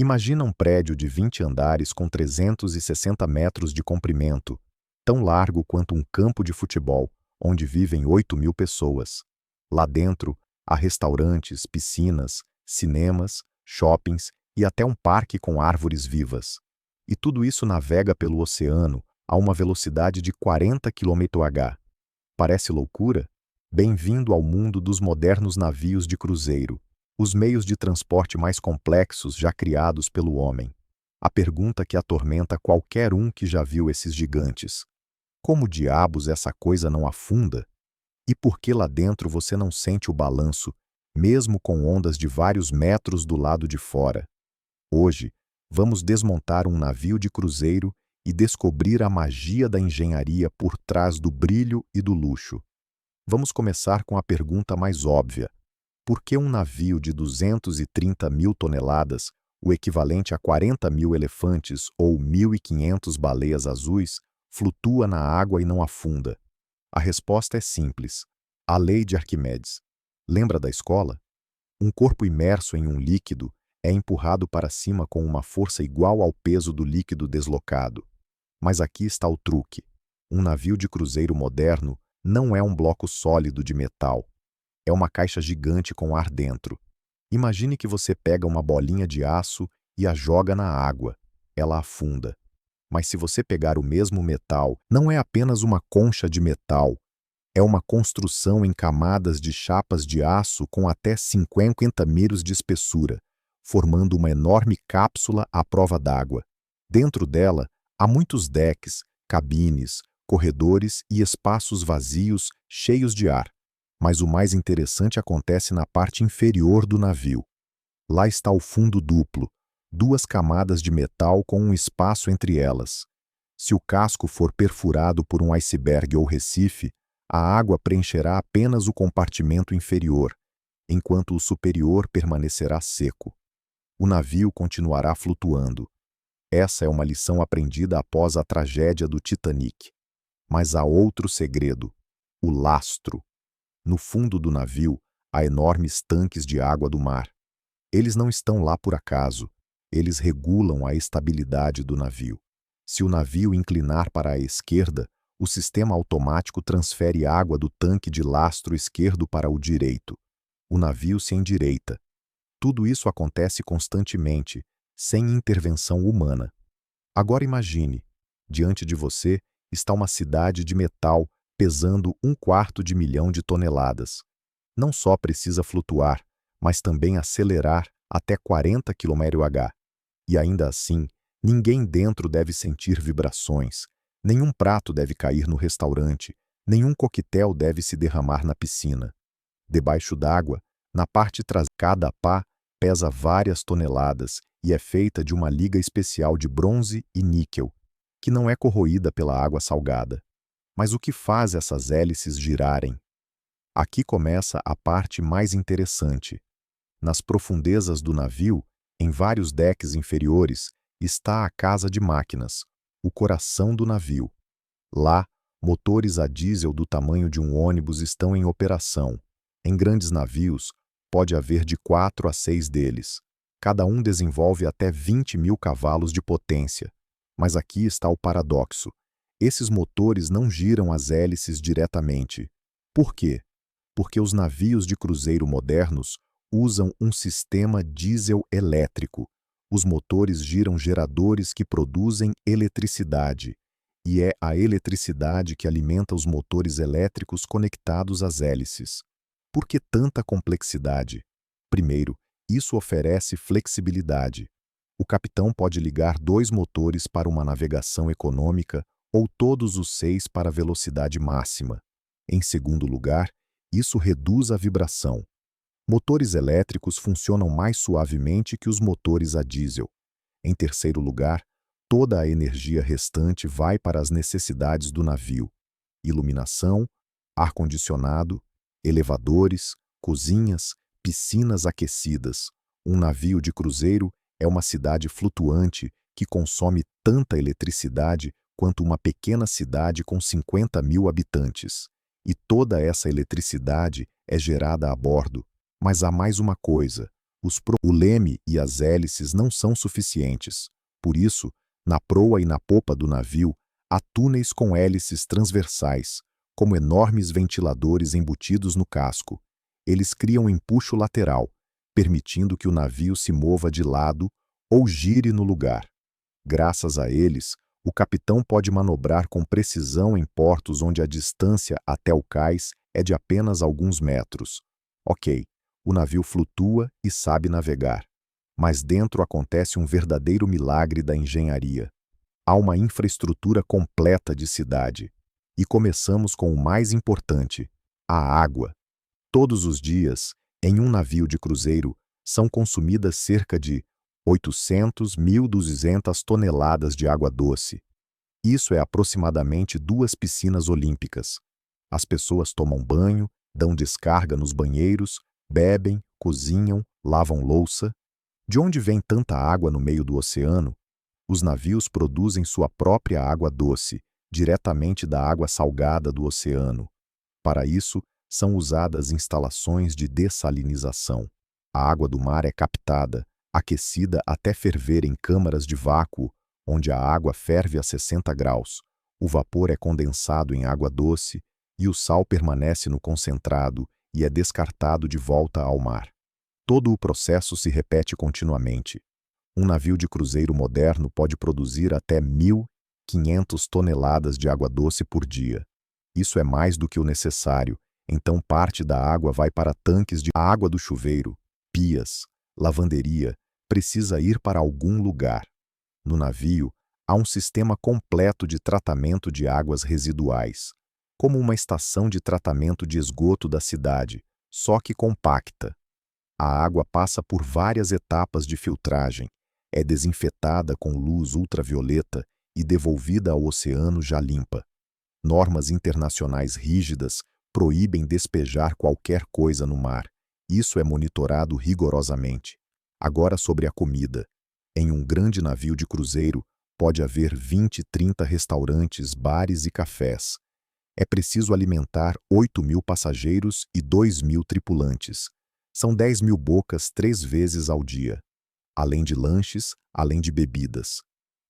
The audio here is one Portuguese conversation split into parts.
Imagina um prédio de 20 andares com 360 metros de comprimento, tão largo quanto um campo de futebol, onde vivem 8.000 pessoas. Lá dentro, há restaurantes, piscinas, cinemas, shoppings e até um parque com árvores vivas. E tudo isso navega pelo oceano a uma velocidade de 40 km/h. Parece loucura? Bem-vindo ao mundo dos modernos navios de cruzeiro, os meios de transporte mais complexos já criados pelo homem. A pergunta que atormenta qualquer um que já viu esses gigantes: como diabos essa coisa não afunda? E por que lá dentro você não sente o balanço, mesmo com ondas de vários metros do lado de fora? Hoje, vamos desmontar um navio de cruzeiro e descobrir a magia da engenharia por trás do brilho e do luxo. Vamos começar com a pergunta mais óbvia: por que um navio de 230.000 toneladas, o equivalente a 40.000 elefantes ou 1.500 baleias azuis, flutua na água e não afunda? A resposta é simples: a lei de Arquimedes. Lembra da escola? Um corpo imerso em um líquido é empurrado para cima com uma força igual ao peso do líquido deslocado. Mas aqui está o truque: um navio de cruzeiro moderno não é um bloco sólido de metal. É uma caixa gigante com ar dentro. Imagine que você pega uma bolinha de aço e a joga na água. Ela afunda. Mas se você pegar o mesmo metal, não é apenas uma concha de metal. É uma construção em camadas de chapas de aço com até 50 metros de espessura, formando uma enorme cápsula à prova d'água. Dentro dela, há muitos decks, cabines, corredores e espaços vazios cheios de ar. Mas o mais interessante acontece na parte inferior do navio. Lá está o fundo duplo, duas camadas de metal com um espaço entre elas. Se o casco for perfurado por um iceberg ou recife, a água preencherá apenas o compartimento inferior, enquanto o superior permanecerá seco. O navio continuará flutuando. Essa é uma lição aprendida após a tragédia do Titanic. Mas há outro segredo: o lastro. No fundo do navio, há enormes tanques de água do mar. Eles não estão lá por acaso. Eles regulam a estabilidade do navio. Se o navio inclinar para a esquerda, o sistema automático transfere água do tanque de lastro esquerdo para o direito. O navio se endireita. Tudo isso acontece constantemente, sem intervenção humana. Agora imagine: diante de você está uma cidade de metal pesando 1/4 de toneladas. Não só precisa flutuar, mas também acelerar até 40 km/h. E ainda assim, ninguém dentro deve sentir vibrações, nenhum prato deve cair no restaurante, nenhum coquetel deve se derramar na piscina. Debaixo d'água, na parte traseira, cada pá pesa várias toneladas e é feita de uma liga especial de bronze e níquel, que não é corroída pela água salgada. Mas o que faz essas hélices girarem? Aqui começa a parte mais interessante. Nas profundezas do navio, em vários decks inferiores, está a casa de máquinas, o coração do navio. Lá, motores a diesel do tamanho de um ônibus estão em operação. Em grandes navios, pode haver de 4 a 6 deles. Cada um desenvolve até 20.000 cavalos de potência. Mas aqui está o paradoxo: esses motores não giram as hélices diretamente. Por quê? Porque os navios de cruzeiro modernos usam um sistema diesel elétrico. Os motores giram geradores que produzem eletricidade, e é a eletricidade que alimenta os motores elétricos conectados às hélices. Por que tanta complexidade? Primeiro, isso oferece flexibilidade. O capitão pode ligar 2 motores para uma navegação econômica ou todos os 6 para a velocidade máxima. Em segundo lugar, isso reduz a vibração. Motores elétricos funcionam mais suavemente que os motores a diesel. Em terceiro lugar, toda a energia restante vai para as necessidades do navio: iluminação, ar-condicionado, elevadores, cozinhas, piscinas aquecidas. Um navio de cruzeiro é uma cidade flutuante que consome tanta eletricidade quanto uma pequena cidade com 50.000 habitantes. E toda essa eletricidade é gerada a bordo. Mas há mais uma coisa: O leme e as hélices não são suficientes. Por isso, na proa e na popa do navio, há túneis com hélices transversais, como enormes ventiladores embutidos no casco. Eles criam empuxo lateral, permitindo que o navio se mova de lado ou gire no lugar. Graças a eles, o capitão pode manobrar com precisão em portos onde a distância até o cais é de apenas alguns metros. Ok, o navio flutua e sabe navegar. Mas dentro acontece um verdadeiro milagre da engenharia. Há uma infraestrutura completa de cidade. E começamos com o mais importante, a água. Todos os dias, em um navio de cruzeiro, são consumidas cerca de 800.200 toneladas de água doce. Isso é aproximadamente 2 piscinas olímpicas. As pessoas tomam banho, dão descarga nos banheiros, bebem, cozinham, lavam louça. De onde vem tanta água no meio do oceano? Os navios produzem sua própria água doce, diretamente da água salgada do oceano. Para isso, são usadas instalações de dessalinização. A água do mar é captada, aquecida até ferver em câmaras de vácuo, onde a água ferve a 60 graus. O vapor é condensado em água doce e o sal permanece no concentrado e é descartado de volta ao mar. Todo o processo se repete continuamente. Um navio de cruzeiro moderno pode produzir até 1.500 toneladas de água doce por dia. Isso é mais do que o necessário, então parte da água vai para tanques de água do chuveiro, pias, lavanderia, precisa ir para algum lugar. No navio, há um sistema completo de tratamento de águas residuais, como uma estação de tratamento de esgoto da cidade, só que compacta. A água passa por várias etapas de filtragem, é desinfetada com luz ultravioleta e devolvida ao oceano já limpa. Normas internacionais rígidas proíbem despejar qualquer coisa no mar. Isso é monitorado rigorosamente. Agora sobre a comida. Em um grande navio de cruzeiro, pode haver 20, 30 restaurantes, bares e cafés. É preciso alimentar 8.000 passageiros e 2.000 tripulantes. São 10.000 bocas 3 vezes ao dia. Além de lanches, além de bebidas.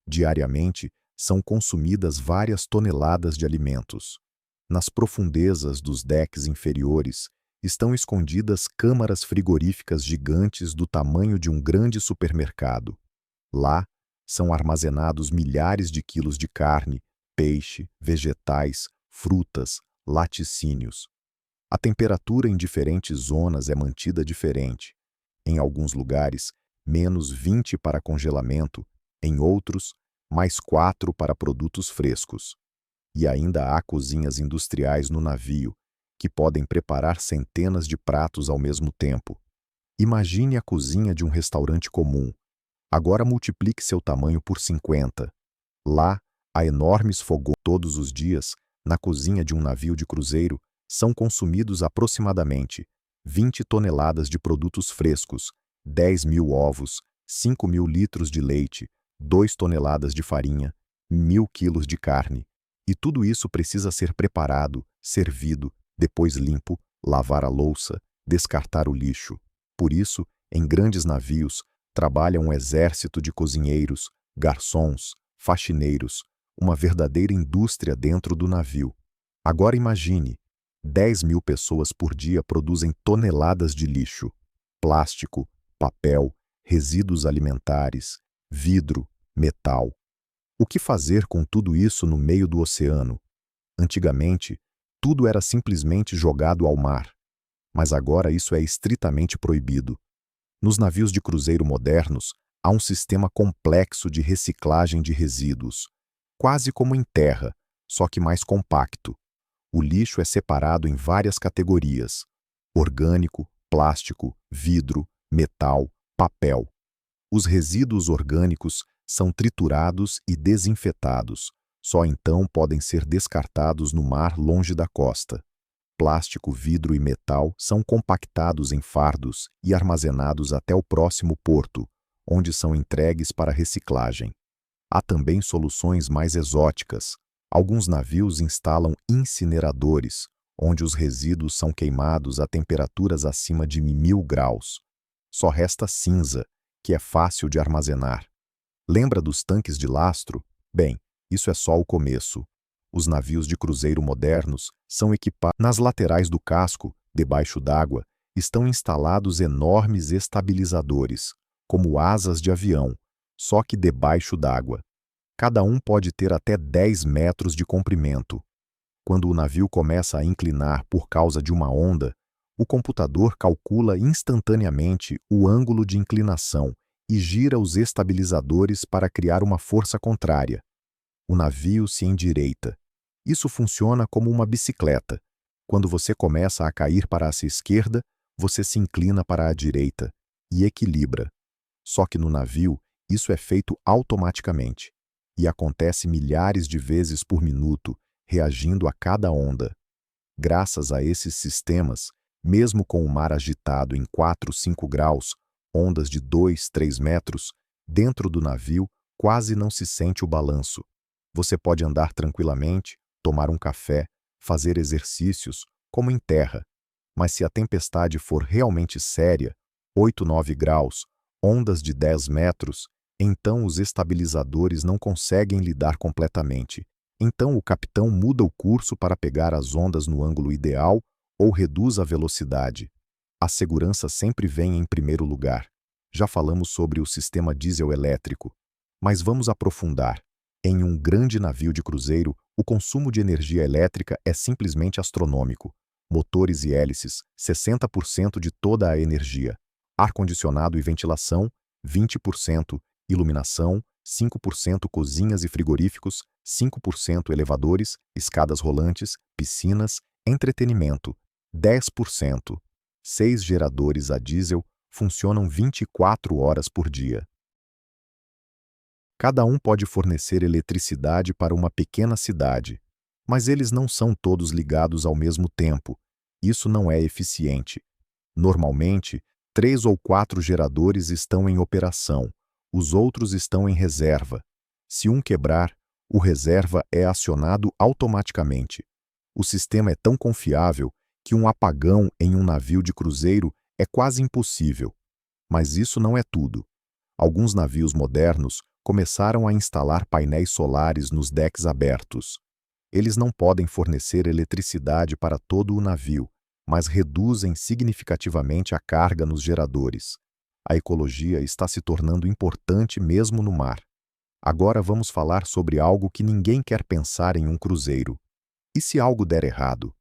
Diariamente, são consumidas várias toneladas de alimentos. Nas profundezas dos decks inferiores, estão escondidas câmaras frigoríficas gigantes do tamanho de um grande supermercado. Lá, são armazenados milhares de quilos de carne, peixe, vegetais, frutas, laticínios. A temperatura em diferentes zonas é mantida diferente. Em alguns lugares, menos 20 para congelamento, em outros, mais 4 para produtos frescos. E ainda há cozinhas industriais no navio, que podem preparar centenas de pratos ao mesmo tempo. Imagine a cozinha de um restaurante comum. Agora multiplique seu tamanho por 50. Lá, há enormes fogões. Todos os dias, na cozinha de um navio de cruzeiro, são consumidos aproximadamente 20 toneladas de produtos frescos, 10.000 ovos, 5.000 litros de leite, 2 toneladas de farinha, 1.000 quilos de carne. E tudo isso precisa ser preparado, servido, depois limpo, lavar a louça, descartar o lixo. Por isso, em grandes navios, trabalha um exército de cozinheiros, garçons, faxineiros, uma verdadeira indústria dentro do navio. Agora imagine, 10.000 pessoas por dia produzem toneladas de lixo, plástico, papel, resíduos alimentares, vidro, metal. O que fazer com tudo isso no meio do oceano? Antigamente, tudo era simplesmente jogado ao mar, mas agora isso é estritamente proibido. Nos navios de cruzeiro modernos, há um sistema complexo de reciclagem de resíduos, quase como em terra, só que mais compacto. O lixo é separado em várias categorias: orgânico, plástico, vidro, metal, papel. Os resíduos orgânicos são triturados e desinfetados, só então podem ser descartados no mar longe da costa. Plástico, vidro e metal são compactados em fardos e armazenados até o próximo porto, onde são entregues para reciclagem. Há também soluções mais exóticas. Alguns navios instalam incineradores, onde os resíduos são queimados a temperaturas acima de 1.000 graus. Só resta cinza, que é fácil de armazenar. Lembra dos tanques de lastro? Bem, isso é só o começo. Os navios de cruzeiro modernos são equipados. Nas laterais do casco, debaixo d'água, estão instalados enormes estabilizadores, como asas de avião, só que debaixo d'água. Cada um pode ter até 10 metros de comprimento. Quando o navio começa a inclinar por causa de uma onda, o computador calcula instantaneamente o ângulo de inclinação e gira os estabilizadores para criar uma força contrária. O navio se endireita. Isso funciona como uma bicicleta. Quando você começa a cair para a esquerda, você se inclina para a direita e equilibra. Só que no navio, isso é feito automaticamente e acontece milhares de vezes por minuto, reagindo a cada onda. Graças a esses sistemas, mesmo com o mar agitado em 4, 5 graus, ondas de 2, 3 metros, dentro do navio quase não se sente o balanço. Você pode andar tranquilamente, tomar um café, fazer exercícios, como em terra. Mas se a tempestade for realmente séria, 8, 9 graus, ondas de 10 metros, então os estabilizadores não conseguem lidar completamente. Então o capitão muda o curso para pegar as ondas no ângulo ideal ou reduz a velocidade. A segurança sempre vem em primeiro lugar. Já falamos sobre o sistema diesel elétrico, mas vamos aprofundar. Em um grande navio de cruzeiro, o consumo de energia elétrica é simplesmente astronômico. Motores e hélices, 60% de toda a energia. Ar-condicionado e ventilação, 20%. Iluminação, 5%. Cozinhas e frigoríficos, 5%. Elevadores, escadas rolantes, piscinas, entretenimento, 10%. 6 geradores a diesel funcionam 24 horas por dia. Cada um pode fornecer eletricidade para uma pequena cidade, mas eles não são todos ligados ao mesmo tempo. Isso não é eficiente. Normalmente, 3 ou 4 geradores estão em operação, os outros estão em reserva. Se um quebrar, o reserva é acionado automaticamente. O sistema é tão confiável que um apagão em um navio de cruzeiro é quase impossível. Mas isso não é tudo. Alguns navios modernos começaram a instalar painéis solares nos decks abertos. Eles não podem fornecer eletricidade para todo o navio, mas reduzem significativamente a carga nos geradores. A ecologia está se tornando importante mesmo no mar. Agora vamos falar sobre algo que ninguém quer pensar em um cruzeiro. E se algo der errado?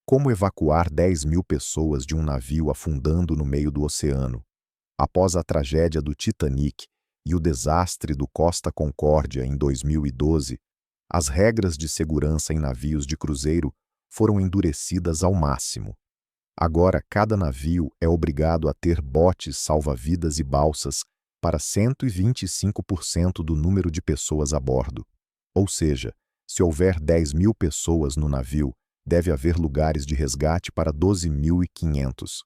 Como evacuar 10.000 pessoas de um navio afundando no meio do oceano? Após a tragédia do Titanic e o desastre do Costa Concórdia em 2012, as regras de segurança em navios de cruzeiro foram endurecidas ao máximo. Agora, cada navio é obrigado a ter botes salva-vidas e balsas para 125% do número de pessoas a bordo. Ou seja, se houver 10.000 pessoas no navio, deve haver lugares de resgate para 12.500.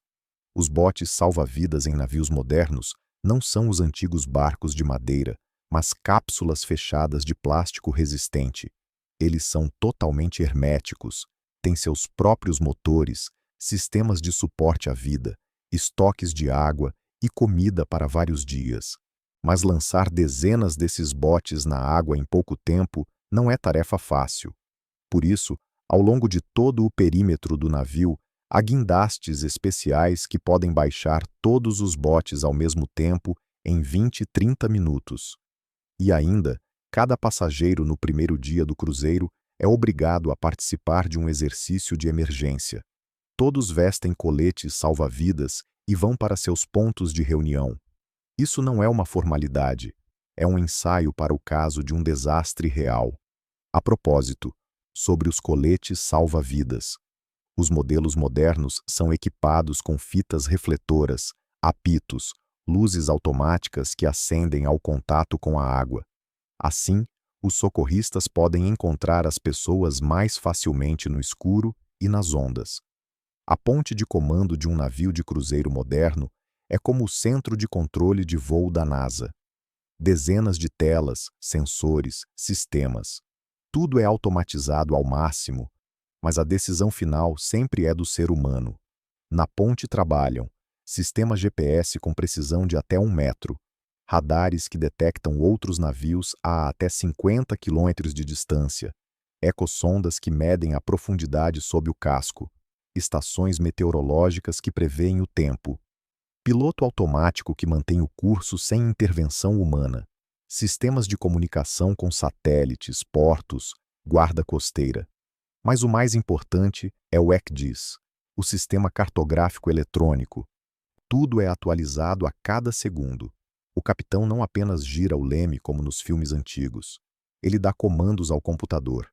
Os botes salva-vidas em navios modernos não são os antigos barcos de madeira, mas cápsulas fechadas de plástico resistente. Eles são totalmente herméticos, têm seus próprios motores, sistemas de suporte à vida, estoques de água e comida para vários dias. Mas lançar dezenas desses botes na água em pouco tempo não é tarefa fácil. Por isso, ao longo de todo o perímetro do navio, há guindastes especiais que podem baixar todos os botes ao mesmo tempo em 20, 30 minutos. E ainda, cada passageiro no primeiro dia do cruzeiro é obrigado a participar de um exercício de emergência. Todos vestem coletes salva-vidas e vão para seus pontos de reunião. Isso não é uma formalidade, é um ensaio para o caso de um desastre real. A propósito, sobre os coletes salva-vidas. Os modelos modernos são equipados com fitas refletoras, apitos, luzes automáticas que acendem ao contato com a água. Assim, os socorristas podem encontrar as pessoas mais facilmente no escuro e nas ondas. A ponte de comando de um navio de cruzeiro moderno é como o centro de controle de voo da NASA. Dezenas de telas, sensores, sistemas. Tudo é automatizado ao máximo, mas a decisão final sempre é do ser humano. Na ponte trabalham Sistema GPS com precisão de até 1 metro, radares que detectam outros navios a até 50 quilômetros de distância, ecossondas que medem a profundidade sob o casco, estações meteorológicas que preveem o tempo, piloto automático que mantém o curso sem intervenção humana, sistemas de comunicação com satélites, portos, guarda costeira. Mas o mais importante é o ECDIS, o Sistema Cartográfico Eletrônico. Tudo é atualizado a cada segundo. O capitão não apenas gira o leme como nos filmes antigos. Ele dá comandos ao computador.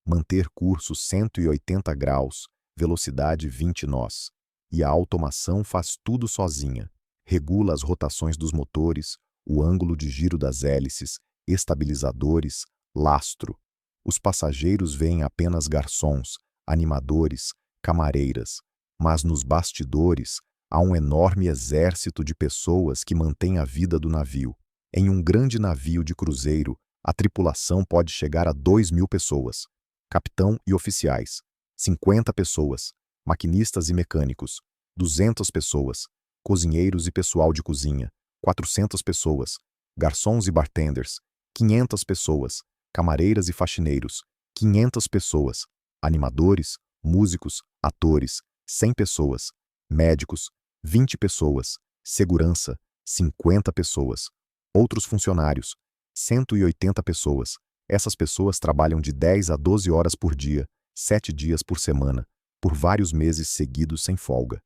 Manter curso 180 graus, velocidade 20 nós. E a automação faz tudo sozinha. Regula as rotações dos motores, o ângulo de giro das hélices, estabilizadores, lastro. Os passageiros veem apenas garçons, animadores, camareiras. Mas nos bastidores, há um enorme exército de pessoas que mantém a vida do navio. Em um grande navio de cruzeiro, a tripulação pode chegar a 2.000 pessoas. Capitão e oficiais, 50 pessoas. Maquinistas e mecânicos, 200 pessoas. Cozinheiros e pessoal de cozinha, 400 pessoas. Garçons e bartenders, 500 pessoas. Camareiras e faxineiros, 500 pessoas. Animadores, músicos, atores, 100 pessoas. Médicos, 20 pessoas. Segurança, 50 pessoas. Outros funcionários, 180 pessoas. Essas pessoas trabalham de 10 a 12 horas por dia, 7 dias por semana, por vários meses seguidos sem folga.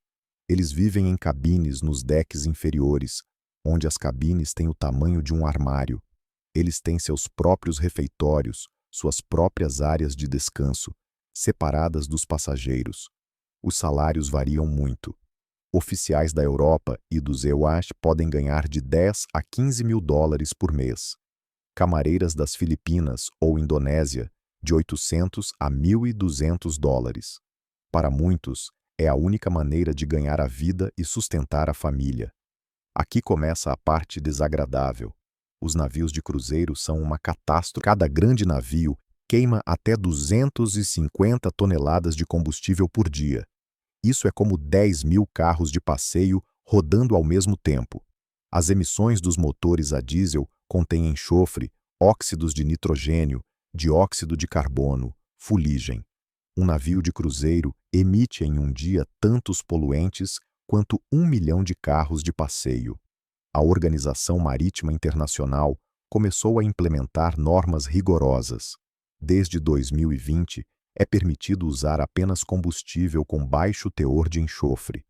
Eles vivem em cabines nos decks inferiores, onde as cabines têm o tamanho de um armário. Eles têm seus próprios refeitórios, suas próprias áreas de descanso, separadas dos passageiros. Os salários variam muito. Oficiais da Europa e dos EUAS podem ganhar de 10 a 15 mil dólares por mês. Camareiras das Filipinas ou Indonésia, de 800 a 1.200 dólares. Para muitos, é a única maneira de ganhar a vida e sustentar a família. Aqui começa a parte desagradável. Os navios de cruzeiro são uma catástrofe. Cada grande navio queima até 250 toneladas de combustível por dia. Isso é como 10.000 carros de passeio rodando ao mesmo tempo. As emissões dos motores a diesel contêm enxofre, óxidos de nitrogênio, dióxido de carbono, fuligem. Um navio de cruzeiro emite em um dia tantos poluentes quanto 1 milhão de carros de passeio. A Organização Marítima Internacional começou a implementar normas rigorosas. Desde 2020, é permitido usar apenas combustível com baixo teor de enxofre.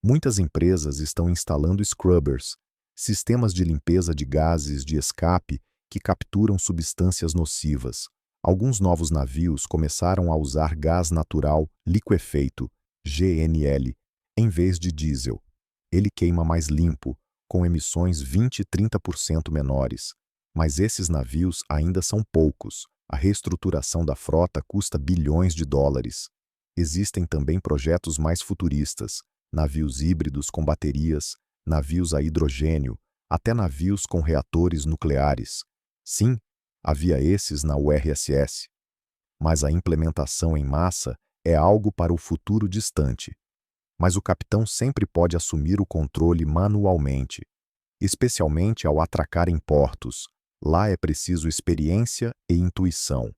Muitas empresas estão instalando scrubbers, sistemas de limpeza de gases de escape que capturam substâncias nocivas. Alguns novos navios começaram a usar gás natural liquefeito, GNL, em vez de diesel. Ele queima mais limpo, com emissões 20 e 30% menores. Mas esses navios ainda são poucos. A reestruturação da frota custa bilhões de dólares. Existem também projetos mais futuristas, navios híbridos com baterias, navios a hidrogênio, até navios com reatores nucleares. Sim, havia esses na URSS. Mas a implementação em massa é algo para o futuro distante. Mas o capitão sempre pode assumir o controle manualmente, especialmente ao atracar em portos. Lá é preciso experiência e intuição.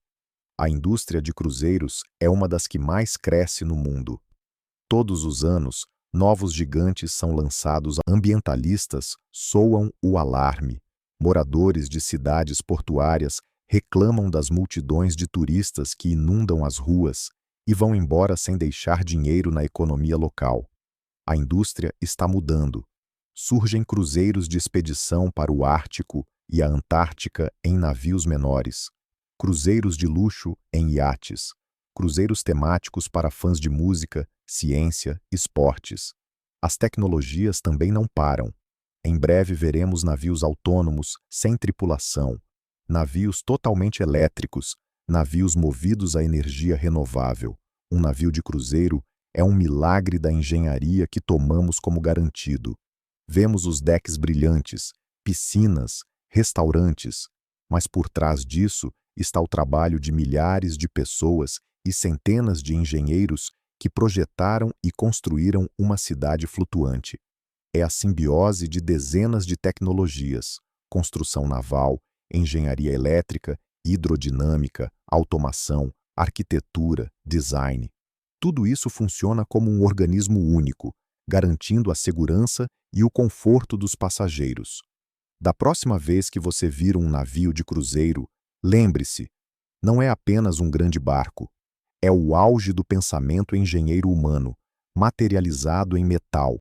A indústria de cruzeiros é uma das que mais cresce no mundo. Todos os anos, novos gigantes são lançados. Ambientalistas soam o alarme. Moradores de cidades portuárias reclamam das multidões de turistas que inundam as ruas e vão embora sem deixar dinheiro na economia local. A indústria está mudando. Surgem cruzeiros de expedição para o Ártico e a Antártica em navios menores, cruzeiros de luxo em iates, cruzeiros temáticos para fãs de música, ciência, esportes. As tecnologias também não param. Em breve veremos navios autônomos, sem tripulação, navios totalmente elétricos, navios movidos a energia renovável. Um navio de cruzeiro é um milagre da engenharia que tomamos como garantido. Vemos os decks brilhantes, piscinas, restaurantes, mas por trás disso está o trabalho de milhares de pessoas e centenas de engenheiros que projetaram e construíram uma cidade flutuante. é a simbiose de dezenas de tecnologias: construção naval, engenharia elétrica, hidrodinâmica, automação, arquitetura, design. Tudo isso funciona como um organismo único, garantindo a segurança e o conforto dos passageiros. Da próxima vez que você vir um navio de cruzeiro, lembre-se, não é apenas um grande barco. É o auge do pensamento engenheiro humano, materializado em metal,